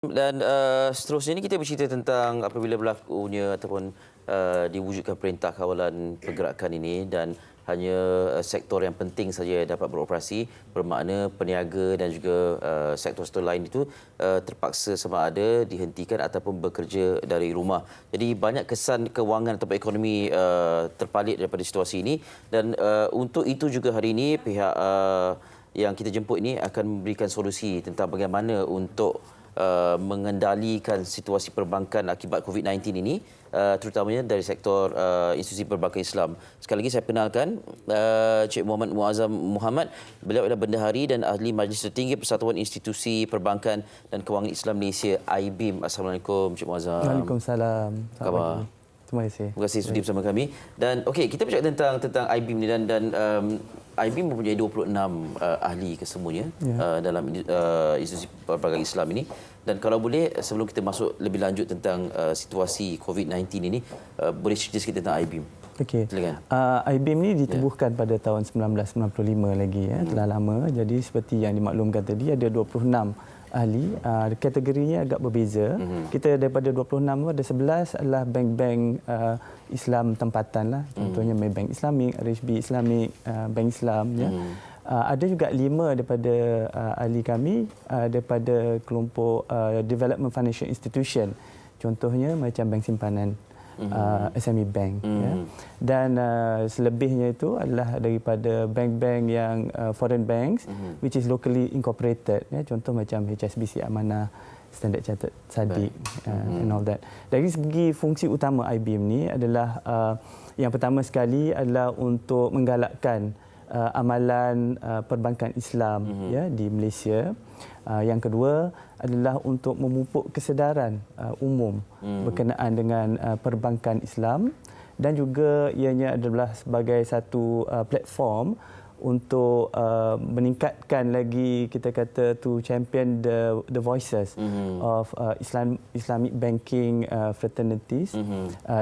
Dan seterusnya ini kita bercerita tentang apabila berlakunya ataupun diwujudkan perintah kawalan pergerakan ini dan hanya sektor yang penting saja dapat beroperasi, bermakna peniaga dan juga sektor-sektor lain itu terpaksa sama ada dihentikan ataupun bekerja dari rumah. Jadi banyak kesan kewangan ataupun ekonomi terpalit daripada situasi ini dan untuk itu juga hari ini pihak yang kita jemput ini akan memberikan solusi tentang bagaimana untuk mengendalikan situasi perbankan akibat COVID-19 ini, terutamanya dari sektor institusi perbankan Islam. Sekali lagi saya kenalkan Cik Muhammad Muazzam Muhammad. Beliau adalah Bendahari dan Ahli Majlis Tertinggi Persatuan Institusi Perbankan dan Kewangan Islam Malaysia (IBIM). Assalamualaikum Cik Muazzam. Waalaikumsalam. Apa khabar? Terima kasih. Terima kasih sudi bersama kami. Dan okey, kita bercakap tentang IBIM ni dan IBIM mempunyai 26 ahli kesemuanya dalam institusi perbankan Islam ini. Dan kalau boleh, sebelum kita masuk lebih lanjut tentang situasi COVID-19 ini, boleh cerita sikit tentang IBIM. Okey. Silakan. IBIM ni ditubuhkan pada tahun 1995 lagi ya, telah lama. Jadi seperti yang dimaklumkan tadi ada 26 ahli, kategorinya agak berbeza. Kita daripada 26 tu ada 11 adalah bank-bank Islam tempatan lah. Contohnya Maybank Islamic, RHB Islamic, Bank Islam ya. Ada juga 5 daripada ahli kami daripada kelompok Development Financial Institution. Contohnya macam bank simpanan, SME Bank ya. Dan selebihnya itu adalah daripada bank-bank yang foreign banks which is locally incorporated ya, contoh macam HSBC Amanah, Standard Chartered, Sadiq and all that. Dari segi fungsi utama IBIM ni adalah yang pertama sekali adalah untuk menggalakkan amalan perbankan Islam ya di Malaysia. Yang kedua adalah untuk memupuk kesedaran umum berkenaan dengan perbankan Islam dan juga ianya adalah sebagai satu platform untuk meningkatkan lagi, kita kata to champion the voices of Islamic banking fraternities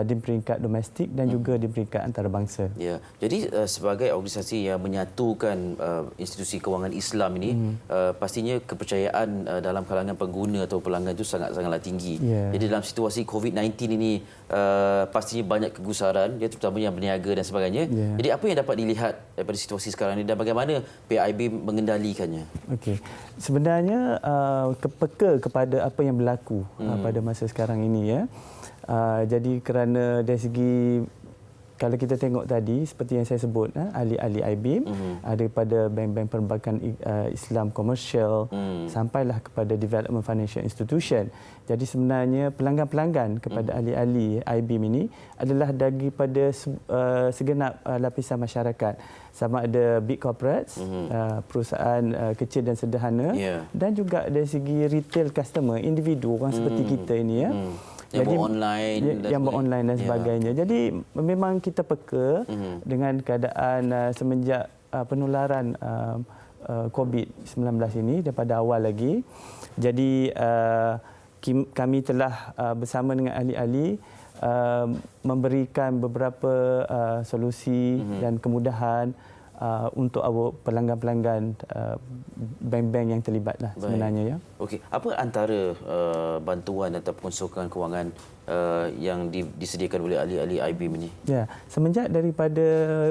di peringkat domestik dan juga di peringkat antarabangsa. Ya, jadi sebagai organisasi yang menyatukan institusi kewangan Islam ini, pastinya kepercayaan dalam kalangan pengguna atau pelanggan itu sangatlah tinggi. Jadi dalam situasi COVID-19 ini pastinya banyak kegusaran, ya, terutama yang berniaga dan sebagainya. Jadi apa yang dapat dilihat daripada situasi sekarang ini dan bagaimana PIB mengendalikannya? Okey. Sebenarnya peka kepada apa yang berlaku pada masa sekarang ini ya. Jadi kerana dari segi, kalau kita tengok tadi seperti yang saya sebut, ahli-ahli IBIM daripada bank-bank perbankan Islam komersial sampailah kepada Development Financial Institution. Jadi sebenarnya pelanggan-pelanggan kepada ahli-ahli IBIM ini adalah daripada segenap lapisan masyarakat, sama ada big corporates, perusahaan kecil dan sederhana, dan juga dari segi retail customer, individu orang seperti kita ini ya. Yang beronline dan sebagainya. Jadi memang kita peka dengan keadaan semenjak penularan COVID-19 ini daripada awal lagi. Jadi kami telah bersama dengan ahli-ahli memberikan beberapa solusi dan kemudahan untuk pelanggan-pelanggan bank-bank yang terlibatlah sebenarnya ya. Okey, apa antara bantuan ataupun sokongan kewangan yang disediakan oleh ahli-ahli IBIM ini? Ya, semenjak daripada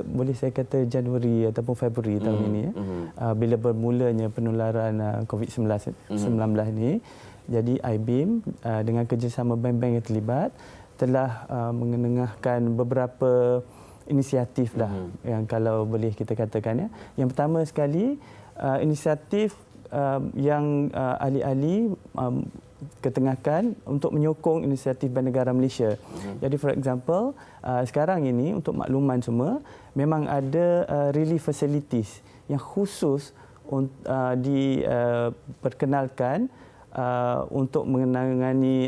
boleh saya kata Januari ataupun Februari tahun ini ya, bila bermulanya penularan COVID-19 ini, jadi IBIM dengan kerjasama bank-bank yang terlibat telah mengenengahkan beberapa inisiatif lah yang kalau boleh kita katakan ya. Yang pertama sekali inisiatif yang ahli-ahli ketengahkan untuk menyokong inisiatif Bank Negara Malaysia. Jadi for example sekarang ini untuk makluman semua memang ada relief facilities yang khusus diperkenalkan untuk menangani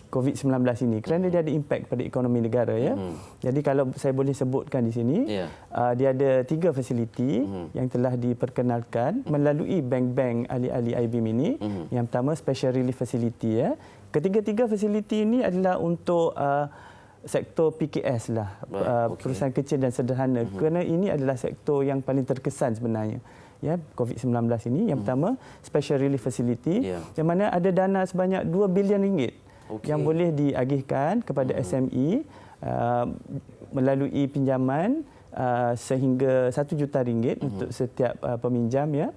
COVID-19 ini kerana dia ada impak pada ekonomi negara ya. Jadi kalau saya boleh sebutkan di sini, dia ada 3 fasiliti yang telah diperkenalkan melalui bank-bank ahli-ahli IBIM ini. Yang pertama Special Relief Facility ya. Ketiga-tiga fasiliti ini adalah untuk sektor PKS lah, perusahaan kecil dan sederhana. Kerana ini adalah sektor yang paling terkesan sebenarnya ya COVID-19 ini. Yang pertama, Special Relief Facility, yang mana ada dana sebanyak 2 bilion ringgit yang boleh diagihkan kepada SME melalui pinjaman sehingga 1 juta ringgit untuk setiap peminjam, ya.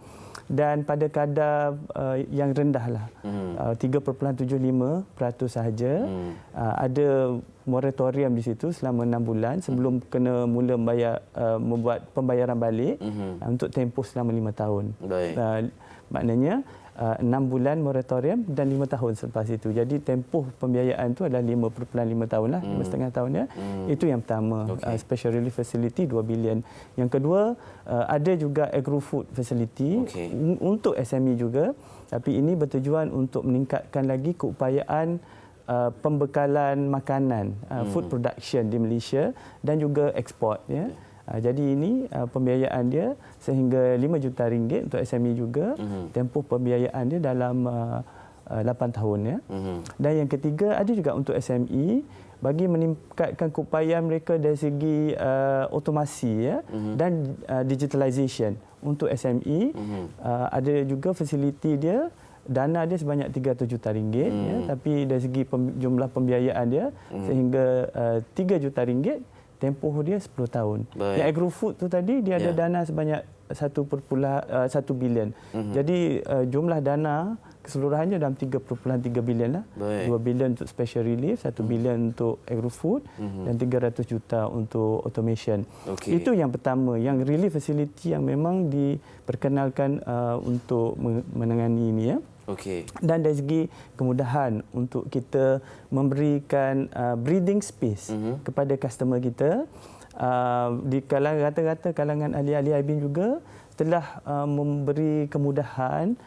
Dan pada kadar yang rendahlah, 3.75% sahaja. Ada moratorium di situ selama 6 bulan sebelum kena mula membuat pembayaran balik untuk tempoh selama 5 tahun. Maknanya 6 bulan moratorium dan 5 tahun selepas itu. Jadi tempoh pembiayaan itu adalah 5.5 tahun lah, 5,5 tahun, ya. Itu yang pertama, Special Relief Facility 2 bilion. Yang kedua, ada juga agro-food facility untuk SME juga, tapi ini bertujuan untuk meningkatkan lagi keupayaan pembekalan makanan, food production di Malaysia dan juga ekspor, ya. Jadi ini pembiayaan dia sehingga 5 juta ringgit untuk SME juga. Tempoh pembiayaan dia dalam 8 tahun, ya. Dan yang ketiga, ada juga untuk SME bagi meningkatkan keupayaan mereka dari segi otomasi, ya, dan digitalization. Untuk SME ada juga fasiliti dia, dana dia sebanyak 300 juta ringgit, ya, tapi dari segi jumlah pembiayaan dia sehingga 3 juta ringgit. Tempoh dia 10 tahun. Yang agro-food tu tadi dia ada dana sebanyak 1 bilion. Jadi jumlah dana keseluruhannya dalam 3.3 bilion lah. 2 bilion untuk special relief, 1 bilion untuk agro-food dan 300 juta untuk automation. Itu yang pertama, yang relief facility yang memang diperkenalkan untuk menangani ini, ya. Dan dari segi kemudahan untuk kita memberikan breathing space kepada customer kita, di kalangan rata-rata kalangan ahli-ahli IBIM juga telah memberi kemudahan,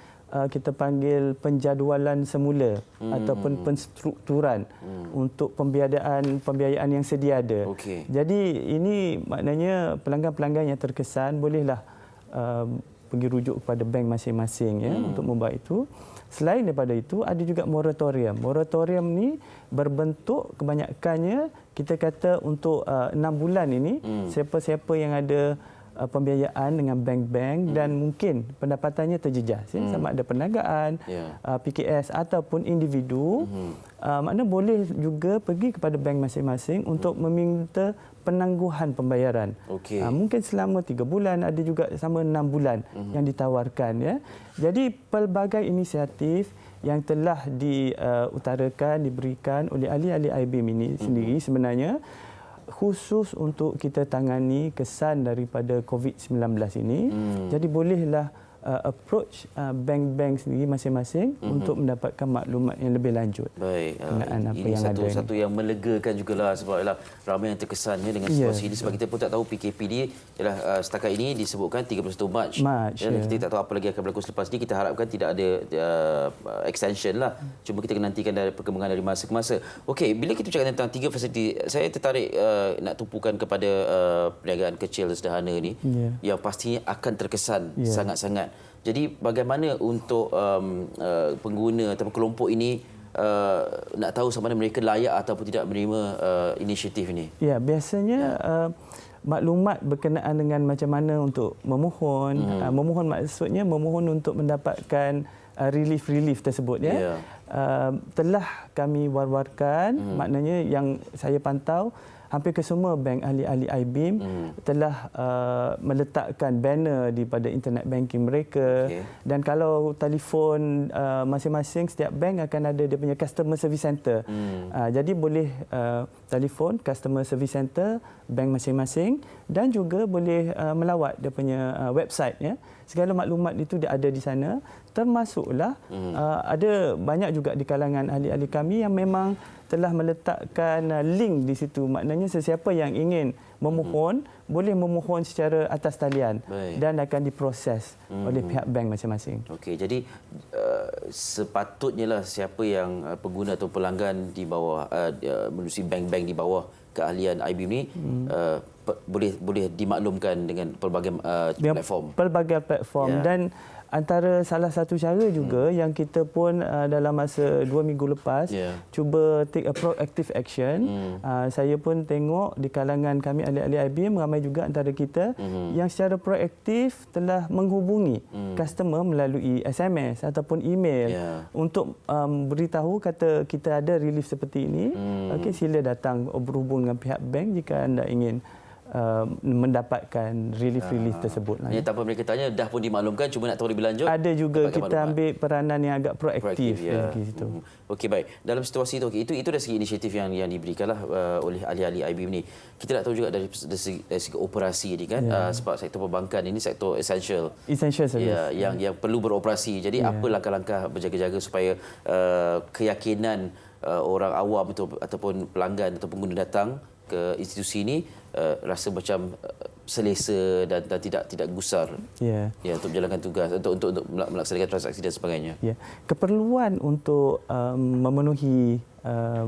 kita panggil penjadualan semula ataupun penstrukturan untuk pembiayaan yang sedia ada. Jadi ini maknanya pelanggan-pelanggan yang terkesan bolehlah pergi rujuk kepada bank masing-masing, ya, untuk membuat itu. Selain daripada itu, ada juga moratorium. Moratorium ni berbentuk kebanyakannya kita kata untuk 6 bulan ini, siapa-siapa yang ada pembiayaan dengan bank-bank dan mungkin pendapatannya terjejas, ya, sama ada perniagaan, PKS ataupun individu, maknanya boleh juga pergi kepada bank masing-masing untuk meminta penangguhan pembayaran. Mungkin selama 3 bulan, ada juga selama 6 bulan yang ditawarkan, ya. Jadi pelbagai inisiatif yang telah diutarakan, diberikan oleh ahli-ahli IBIM ini sendiri sebenarnya khusus untuk kita tangani kesan daripada COVID-19 ini. Jadi bolehlah approach bank-bank sendiri masing-masing untuk mendapatkan maklumat yang lebih lanjut. Ini satu yang melegakan jugalah, sebab ramai yang terkesannya dengan situasi ini, sebab kita pun tak tahu PKP ni ialah setakat ini disebutkan 31 Mac. Dan kita tak tahu apa lagi akan berlaku selepas ini. Kita harapkan tidak ada extension lah. Cuma kita nantikan dari perkembangan dari masa ke masa. Okey, bila kita cakap tentang 3 fasiliti, saya tertarik nak tumpukan kepada perniagaan kecil dan sederhana ni yang pastinya akan terkesan sangat-sangat. Jadi bagaimana untuk pengguna atau kelompok ini nak tahu sama ada mereka layak ataupun tidak menerima inisiatif ini? Ya, biasanya maklumat berkenaan dengan macam mana untuk memohon. Memohon maksudnya memohon untuk mendapatkan relief tersebut, ya. Telah kami war-warkan, maknanya yang saya pantau hampir kesemua bank ahli-ahli IBIM telah meletakkan banner di pada internet banking mereka. Dan kalau telefon masing-masing, setiap bank akan ada dia punya customer service center. Jadi boleh telefon customer service center bank masing-masing dan juga boleh melawat dia punya website, ya. Segala maklumat itu dia ada di sana, termasuklah ada banyak juga di kalangan ahli-ahli kami yang memang telah meletakkan link di situ. Maknanya sesiapa yang ingin memohon boleh memohon secara atas talian dan akan diproses oleh pihak bank masing-masing. Jadi sepatutnya lah siapa yang pengguna atau pelanggan di bawah menerusi bank-bank di bawah keahlian IBIM ni boleh dimaklumkan dengan pelbagai platform. Pelbagai platform dan antara salah satu cara juga yang kita pun dalam masa 2 minggu lepas cuba take a proactive action. Saya pun tengok di kalangan kami ahli-ahli IBM ramai juga antara kita yang secara proaktif telah menghubungi customer melalui SMS ataupun email untuk beritahu kata kita ada relief seperti ini. Okey, sila datang berhubung dengan pihak bank jika anda ingin mendapatkan relief tersebut. Ini tanpa mereka tanya dah pun dimaklumkan, cuma nak tahu lebih lanjut. Ada juga kita ambil peranan yang agak proaktif di situ. Okey, baik. Dalam situasi itu dari segi inisiatif yang diberikanlah oleh ahli-ahli IBM ni. Kita nak tahu juga dari segi operasi ni kan, sebab sektor perbankan ini sektor essential service. Yang perlu beroperasi. Jadi apa langkah-langkah berjaga-jaga supaya keyakinan orang awam ataupun pelanggan atau pengguna datang ke institusi ini rasa macam selesa dan tidak gusar untuk menjalankan tugas, untuk melaksanakan transaksi dan sebagainya. Keperluan untuk memenuhi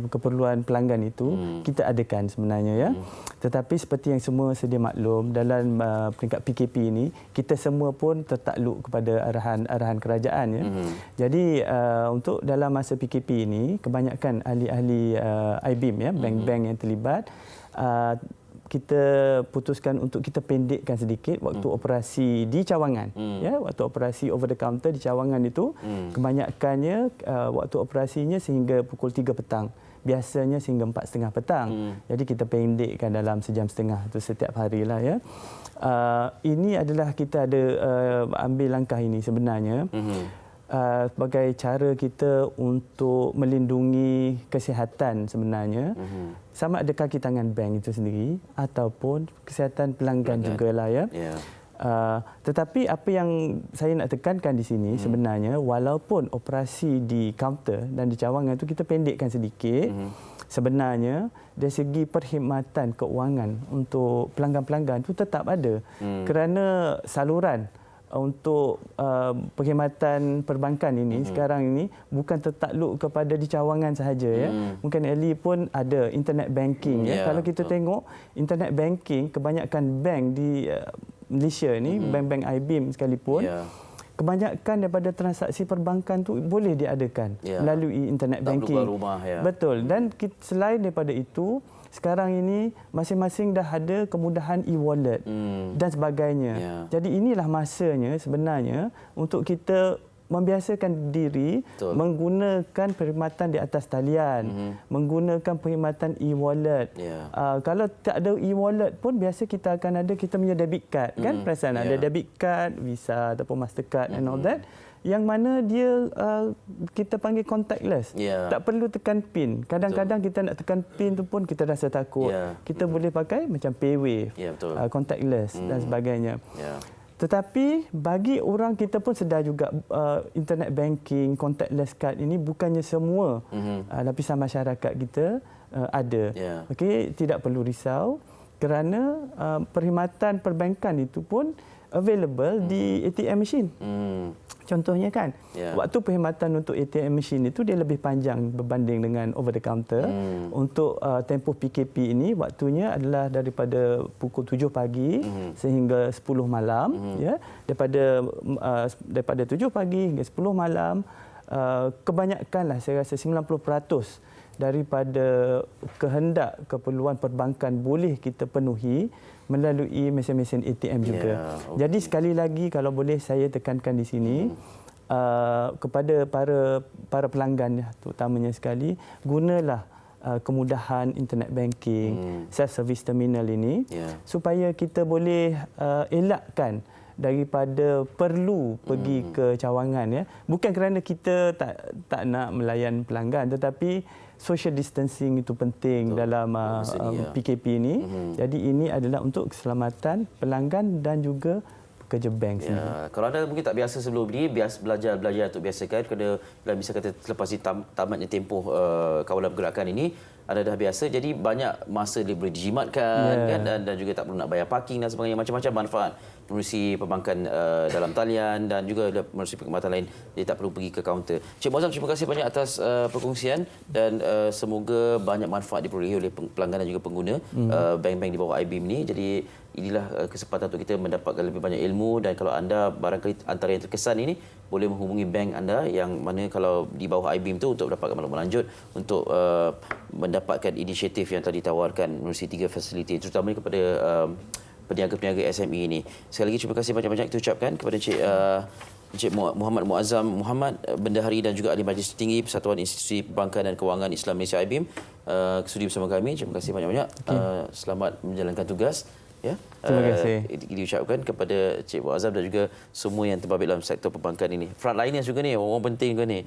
keperluan pelanggan itu kita adakan sebenarnya Tetapi seperti yang semua sedia maklum, dalam peringkat PKP ini kita semua pun tertakluk kepada arahan kerajaan Jadi untuk dalam masa PKP ini kebanyakan ahli-ahli IBM bank-bank yang terlibat kita putuskan untuk kita pendekkan sedikit waktu operasi di cawangan. Waktu operasi over the counter di cawangan itu kebanyakannya waktu operasinya sehingga pukul 3 petang. Biasanya sehingga 4.30 petang. Jadi kita pendekkan dalam sejam setengah itu setiap harilah Ini adalah kita ada ambil langkah ini sebenarnya sebagai cara kita untuk melindungi kesihatan sebenarnya. Sama ada kaki tangan bank itu sendiri ataupun kesihatan pelanggan jugalah tetapi apa yang saya nak tekankan di sini sebenarnya, walaupun operasi di kaunter dan di cawangan itu kita pendekkan sedikit, sebenarnya dari segi perkhidmatan keuangan untuk pelanggan-pelanggan itu tetap ada. Kerana saluran untuk perkhidmatan perbankan ini sekarang ini bukan tertakluk kepada di cawangan sahaja Mungkin Ali pun ada internet banking Kalau kita tengok internet banking, kebanyakan bank di Malaysia ni, bank-bank IBM sekalipun, kebanyakan daripada transaksi perbankan tu boleh diadakan melalui internet banking. Rumah, Betul. Dan selain daripada itu, sekarang ini masing-masing dah ada kemudahan e-wallet dan sebagainya. Jadi inilah masanya sebenarnya untuk kita membiasakan diri menggunakan perkhidmatan di atas talian, menggunakan perkhidmatan e-wallet. Kalau tak ada e-wallet pun biasa kita akan ada kita punya debit card kan, perasan ada debit card, Visa ataupun Mastercard and all that. Yang mana dia kita panggil contactless. Tak perlu tekan PIN. Kadang-kadang kita nak tekan PIN tu pun kita rasa takut. Kita boleh pakai macam PayWave, contactless dan sebagainya. Tetapi bagi orang kita pun sedar juga internet banking, contactless card ini bukannya semua lapisan masyarakat kita ada. Okey, tidak perlu risau kerana perkhidmatan perbankan itu pun available di ATM machine. Contohnya kan, waktu perkhidmatan untuk ATM machine itu dia lebih panjang berbanding dengan over the counter. Untuk tempoh PKP ini waktunya adalah daripada pukul 7 pagi sehingga 10 malam. Daripada 7 pagi hingga 10 malam, kebanyakanlah saya rasa 90% daripada kehendak keperluan perbankan boleh kita penuhi melalui mesin-mesin ATM juga. Jadi sekali lagi kalau boleh saya tekankan di sini kepada para pelanggan terutamanya sekali, gunalah kemudahan internet banking, self-service terminal ini supaya kita boleh elakkan daripada perlu pergi ke cawangan bukan kerana kita tak nak melayan pelanggan, tetapi social distancing itu penting dalam PKP ini. Jadi ini adalah untuk keselamatan pelanggan dan juga pekerja bank sendiri. Kalau anda mungkin tak biasa sebelum ini, belajar untuk biasakan, kerana bisa kata selepas tamatnya tempoh kawalan pergerakan ini, anda dah biasa, jadi banyak masa dia boleh dijimatkan kan, dan juga tak perlu nak bayar parking dan sebagainya, macam-macam manfaat menerusi perbankan dalam talian dan juga menerusi perkhidmatan lain, dia tak perlu pergi ke kaunter. Cik Muazzam, terima kasih banyak atas perkongsian dan semoga banyak manfaat diperolehi oleh pelanggan dan juga pengguna bank-bank di bawah iBeam ni. Jadi inilah kesempatan untuk kita mendapatkan lebih banyak ilmu, dan kalau anda barangkali antara yang terkesan ini, boleh menghubungi bank anda yang mana kalau di bawah iBeam tu untuk mendapatkan maklumat lanjut untuk mendapatkan inisiatif yang telah ditawarkan menerusi 3 fasiliti, terutamanya kepada peniaga-peniaga SME ini. Sekali lagi terima kasih banyak-banyak kita ucapkan kepada Encik Muhammad Muazzam Muhammad, Bendahari dan juga Ahli Majlis Tinggi Persatuan Institusi Perbankan dan Kewangan Islam Malaysia iBeam, sudi bersama kami. Terima kasih banyak-banyak. Selamat menjalankan tugas. Ya. Terima kasih. Diucapkan kepada Encik Muazzam dan juga semua yang terbabit dalam sektor perbankan ini. Frontliners juga ni, orang penting juga ni.